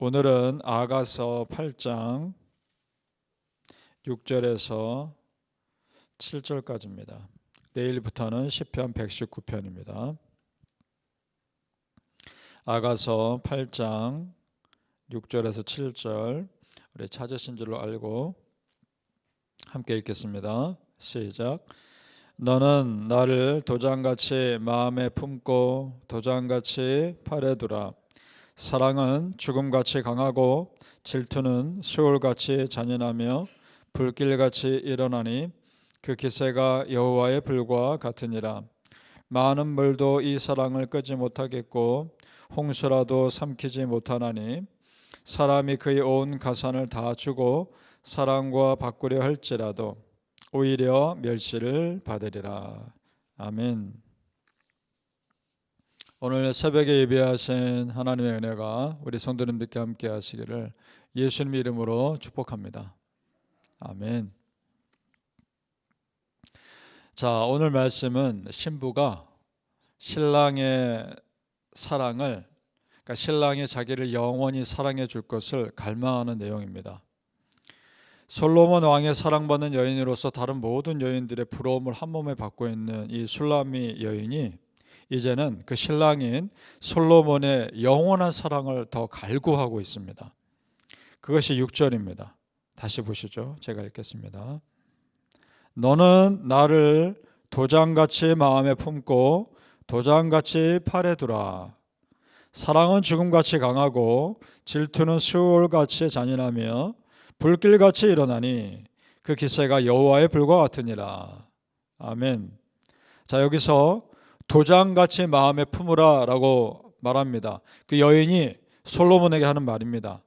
오늘은 아가서 8장 6절에서 7절까지입니다. 내일부터는 시편 119편입니다. 아가서 8장 6절에서 7절 우리 찾으신 줄로 알고 함께 읽겠습니다. 시작. 너는 나를 도장같이 마음에 품고 도장같이 팔에 두라. 사랑은 죽음같이 강하고 질투는 수월같이 잔인하며 불길같이 일어나니 그 기세가 여호와의 불과 같으니라. 많은 물도 이 사랑을 끄지 못하겠고 홍수라도 삼키지 못하나니 사람이 그의 온 가산을 다 주고 사랑과 바꾸려 할지라도 오히려 멸시를 받으리라. 아멘. 오늘 새벽에 예배하신 하나님의 은혜가 우리 성도님들께 함께 하시기를 예수님 이름으로 축복합니다. 아멘. 자, 오늘 말씀은 신부가 신랑의 사랑을, 그러니까 신랑이 자기를 영원히 사랑해 줄 것을 갈망하는 내용입니다. 솔로몬 왕의 사랑받는 여인으로서 다른 모든 여인들의 부러움을 한 몸에 받고 있는 이 슐라미 여인이 이제는 그 신랑인 솔로몬의 영원한 사랑을 더 갈구하고 있습니다. 그것이 6절입니다. 다시 보시죠. 제가 읽겠습니다. 너는 나를 도장같이 마음에 품고 도장같이 팔에 두라. 사랑은 죽음같이 강하고 질투는 수월같이 잔인하며 불길같이 일어나니 그 기세가 여호와의 불과 같으니라. 아멘. 자, 여기서 도장같이 마음에 품으라 라고 말합니다. 그 여인이 솔로몬에게 하는 말입니다.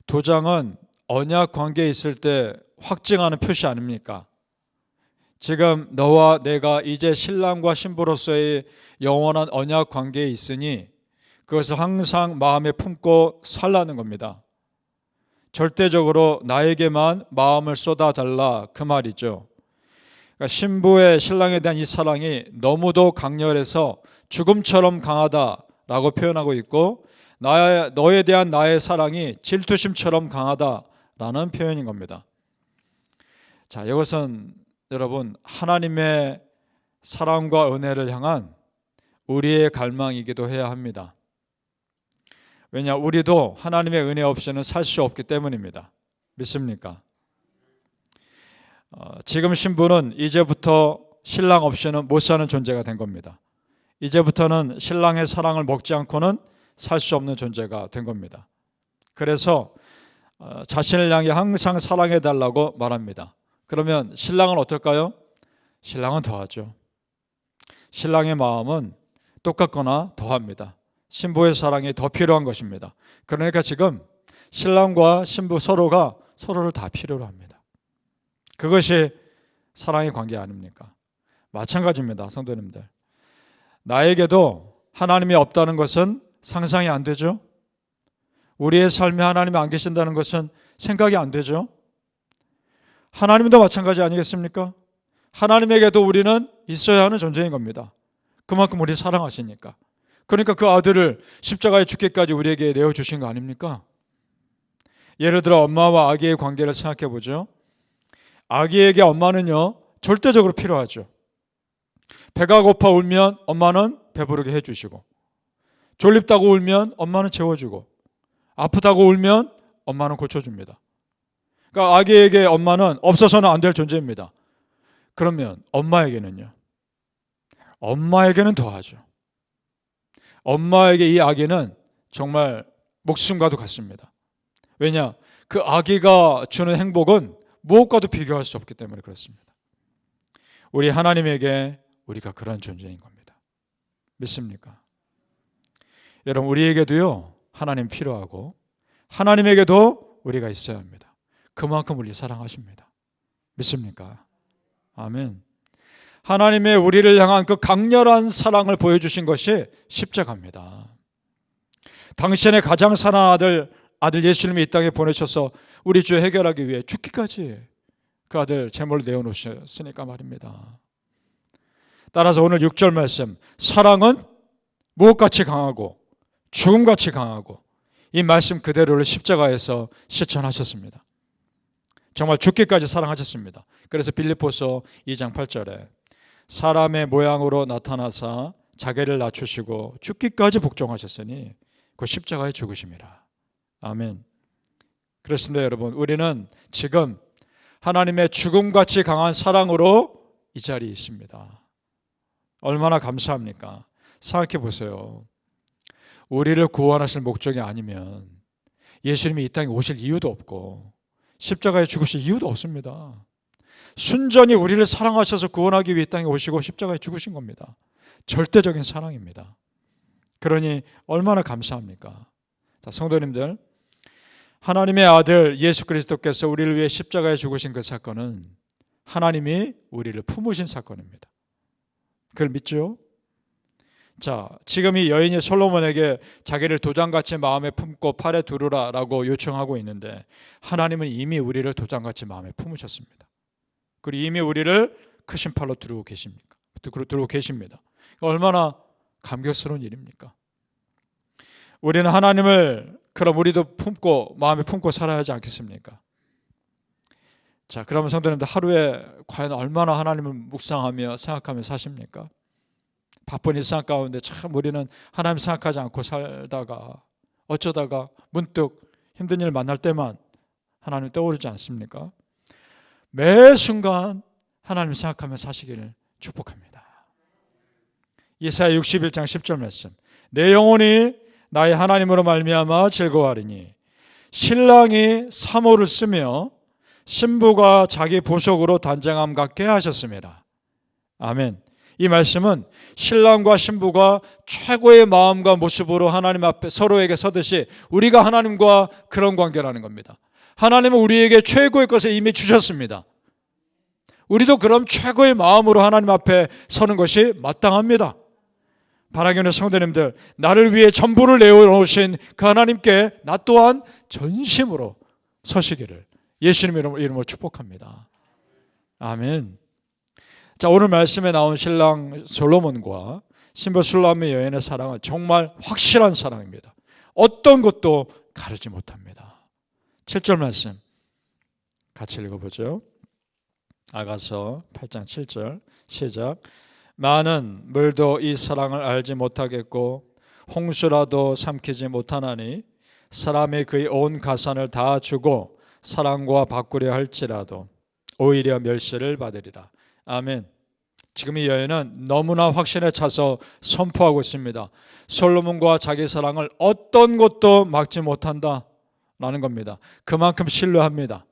도장은 언약 관계에 있을 때 확증하는 표시 아닙니까? 지금 너와 내가 이제 신랑과 신부로서의 영원한 언약 관계에 있으니 그것을 항상 마음에 품고 살라는 겁니다. 절대적으로 나에게만 마음을 쏟아달라 그 말이죠. 그러니까 신부의 신랑에 대한 이 사랑이 너무도 강렬해서 죽음처럼 강하다라고 표현하고 있고 너에 대한 나의 사랑이 질투심처럼 강하다라는 표현인 겁니다. 자, 이것은 여러분 하나님의 사랑과 은혜를 향한 우리의 갈망이기도 해야 합니다. 왜냐, 우리도 하나님의 은혜 없이는 살 수 없기 때문입니다. 믿습니까? 지금 신부는 이제부터 신랑 없이는 못 사는 존재가 된 겁니다. 이제부터는 신랑의 사랑을 먹지 않고는 살 수 없는 존재가 된 겁니다. 그래서 자신을 향해 항상 사랑해 달라고 말합니다. 그러면 신랑은 어떨까요? 신랑은 더하죠. 신랑의 마음은 똑같거나 더합니다. 신부의 사랑이 더 필요한 것입니다. 그러니까 지금 신랑과 신부 서로가 서로를 다 필요로 합니다. 그것이 사랑의 관계 아닙니까? 마찬가지입니다. 성도님들, 나에게도 하나님이 없다는 것은 상상이 안 되죠. 우리의 삶에 하나님이 안 계신다는 것은 생각이 안 되죠. 하나님도 마찬가지 아니겠습니까? 하나님에게도 우리는 있어야 하는 존재인 겁니다. 그만큼 우리 사랑하시니까. 그러니까 그 아들을 십자가에 죽기까지 우리에게 내어주신 거 아닙니까? 예를 들어 엄마와 아기의 관계를 생각해 보죠. 아기에게 엄마는요 절대적으로 필요하죠. 배가 고파 울면 엄마는 배부르게 해주시고, 졸립다고 울면 엄마는 재워주고, 아프다고 울면 엄마는 고쳐줍니다. 그러니까 아기에게 엄마는 없어서는 안 될 존재입니다. 그러면 엄마에게는요? 엄마에게는 더하죠. 엄마에게 이 아기는 정말 목숨과도 같습니다. 왜냐? 그 아기가 주는 행복은 무엇과도 비교할 수 없기 때문에 그렇습니다. 우리 하나님에게 우리가 그런 존재인 겁니다. 믿습니까? 여러분, 우리에게도요 하나님 필요하고 하나님에게도 우리가 있어야 합니다. 그만큼 우리 사랑하십니다. 믿습니까? 아멘. 하나님의 우리를 향한 그 강렬한 사랑을 보여주신 것이 십자가입니다. 당신의 가장 사랑하는 아들 예수님이 이 땅에 보내셔서 우리 죄 해결하기 위해 죽기까지 그 아들 제물로 내어놓으셨으니까 말입니다. 따라서 오늘 6절 말씀, 사랑은 무엇같이 강하고 죽음같이 강하고 이 말씀 그대로를 십자가에서 실천하셨습니다. 정말 죽기까지 사랑하셨습니다. 그래서 빌립보서 2장 8절에 사람의 모양으로 나타나사 자기를 낮추시고 죽기까지 복종하셨으니 그 십자가에 죽으심이라. 아멘. 그렇습니다, 여러분. 우리는 지금 하나님의 죽음같이 강한 사랑으로 이 자리에 있습니다. 얼마나 감사합니까? 생각해 보세요. 우리를 구원하실 목적이 아니면 예수님이 이 땅에 오실 이유도 없고 십자가에 죽으실 이유도 없습니다. 순전히 우리를 사랑하셔서 구원하기 위해 이 땅에 오시고 십자가에 죽으신 겁니다. 절대적인 사랑입니다. 그러니 얼마나 감사합니까? 자, 성도님들, 하나님의 아들 예수 그리스도께서 우리를 위해 십자가에 죽으신 그 사건은 하나님이 우리를 품으신 사건입니다. 그걸 믿죠? 자, 지금 이 여인이 솔로몬에게 자기를 도장같이 마음에 품고 팔에 두르라라고 요청하고 있는데 하나님은 이미 우리를 도장같이 마음에 품으셨습니다. 그리고 이미 우리를 크신 팔로 두르고 계십니다. 얼마나 감격스러운 일입니까? 우리는 하나님을 그럼 우리도 품고 마음에 품고 살아야 하지 않겠습니까? 자, 그러면 성도님들 하루에 과연 얼마나 하나님을 묵상하며 생각하며 사십니까? 바쁜 일상 가운데 참 우리는 하나님 생각하지 않고 살다가 어쩌다가 문득 힘든 일 만날 때만 하나님 떠오르지 않습니까? 매 순간 하나님 생각하며 사시기를 축복합니다. 이사야 61장 10절 말씀. 내 영혼이 나의 하나님으로 말미암아 즐거워하리니 신랑이 사모를 쓰며 신부가 자기 보석으로 단장함 같게 하셨습니다. 아멘. 이 말씀은 신랑과 신부가 최고의 마음과 모습으로 하나님 앞에 서로에게 서듯이 우리가 하나님과 그런 관계라는 겁니다. 하나님은 우리에게 최고의 것을 이미 주셨습니다. 우리도 그럼 최고의 마음으로 하나님 앞에 서는 것이 마땅합니다. 바라기는 성도님들, 나를 위해 전부를 내어놓으신 그 하나님께 나 또한 전심으로 서시기를 예수님 이름으로 축복합니다. 아멘. 자, 오늘 말씀에 나온 신랑 솔로몬과 신부 슐라미 여인의 사랑은 정말 확실한 사랑입니다. 어떤 것도 가르지 못합니다. 7절 말씀 같이 읽어보죠. 아가서 8장 7절 시작. 많은 물도 이 사랑을 알지 못하겠고 홍수라도 삼키지 못하나니 사람이 그의 온 가산을 다 주고 사랑과 바꾸려 할지라도 오히려 멸시를 받으리라. 아멘. 지금 이 여인은 너무나 확신에 차서 선포하고 있습니다. 솔로몬과 자기 사랑을 어떤 것도 막지 못한다라는 겁니다. 그만큼 신뢰합니다.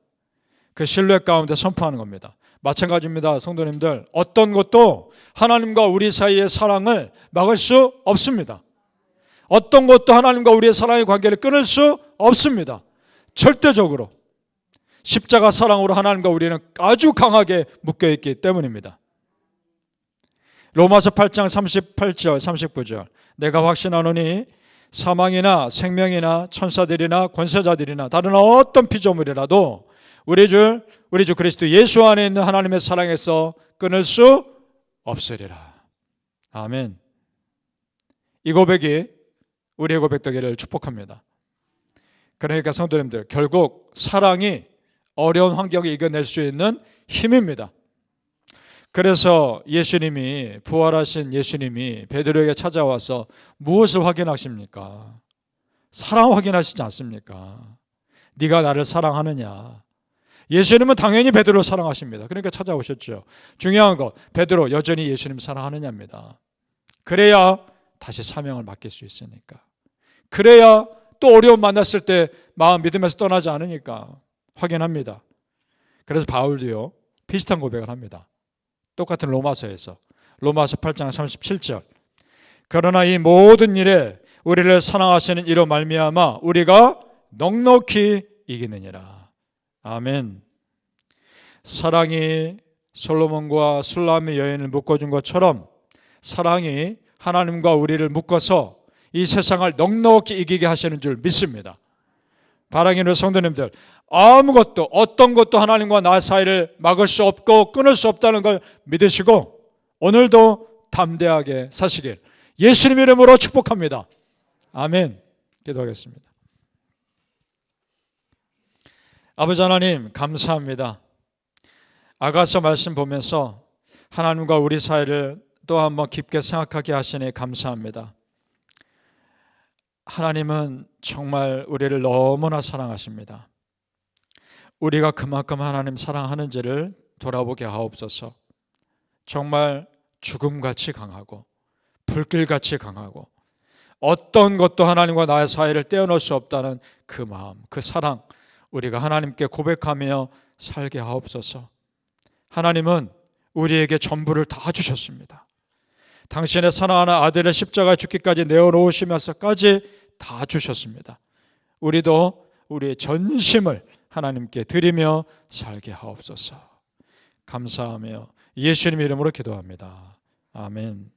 그 신뢰 가운데 선포하는 겁니다. 마찬가지입니다. 성도님들, 어떤 것도 하나님과 우리 사이의 사랑을 막을 수 없습니다. 어떤 것도 하나님과 우리의 사랑의 관계를 끊을 수 없습니다. 절대적으로 십자가 사랑으로 하나님과 우리는 아주 강하게 묶여있기 때문입니다. 로마서 8장 38절 39절 내가 확신하노니 사망이나 생명이나 천사들이나 권세자들이나 다른 어떤 피조물이라도 우리 주 그리스도 예수 안에 있는 하나님의 사랑에서 끊을 수 없으리라. 아멘. 이 고백이 우리의 고백 되기를 축복합니다. 그러니까 성도님들, 결국 사랑이 어려운 환경을 이겨낼 수 있는 힘입니다. 그래서 예수님이, 부활하신 예수님이 베드로에게 찾아와서 무엇을 확인하십니까? 사랑 확인하시지 않습니까? 네가 나를 사랑하느냐? 예수님은 당연히 베드로를 사랑하십니다. 그러니까 찾아오셨죠. 중요한 거, 베드로 여전히 예수님 사랑하느냐입니다. 그래야 다시 사명을 맡길 수 있으니까. 그래야 또 어려움 만났을 때 마음 믿음에서 떠나지 않으니까 확인합니다. 그래서 바울도요, 비슷한 고백을 합니다. 똑같은 로마서에서. 로마서 8장 37절. 그러나 이 모든 일에 우리를 사랑하시는 이로 말미암아 우리가 넉넉히 이기느니라. 아멘. 사랑이 솔로몬과 슐라미 여인을 묶어준 것처럼 사랑이 하나님과 우리를 묶어서 이 세상을 넉넉히 이기게 하시는 줄 믿습니다. 바라기는 성도님들, 아무것도 어떤 것도 하나님과 나 사이를 막을 수 없고 끊을 수 없다는 걸 믿으시고 오늘도 담대하게 사시길 예수님 이름으로 축복합니다. 아멘. 기도하겠습니다. 아버지 하나님 감사합니다. 아가서 말씀 보면서 하나님과 우리 사이를 또 한번 깊게 생각하게 하시니 감사합니다. 하나님은 정말 우리를 너무나 사랑하십니다. 우리가 그만큼 하나님 사랑하는지를 돌아보게 하옵소서. 정말 죽음같이 강하고 불길같이 강하고 어떤 것도 하나님과 나의 사이를 떼어놓을 수 없다는 그 마음, 그 사랑, 우리가 하나님께 고백하며 살게 하옵소서. 하나님은 우리에게 전부를 다 주셨습니다. 당신의 사랑하는 아들의 십자가에 죽기까지 내어놓으시면서까지 다 주셨습니다. 우리도 우리의 전심을 하나님께 드리며 살게 하옵소서. 감사하며 예수님 이름으로 기도합니다. 아멘.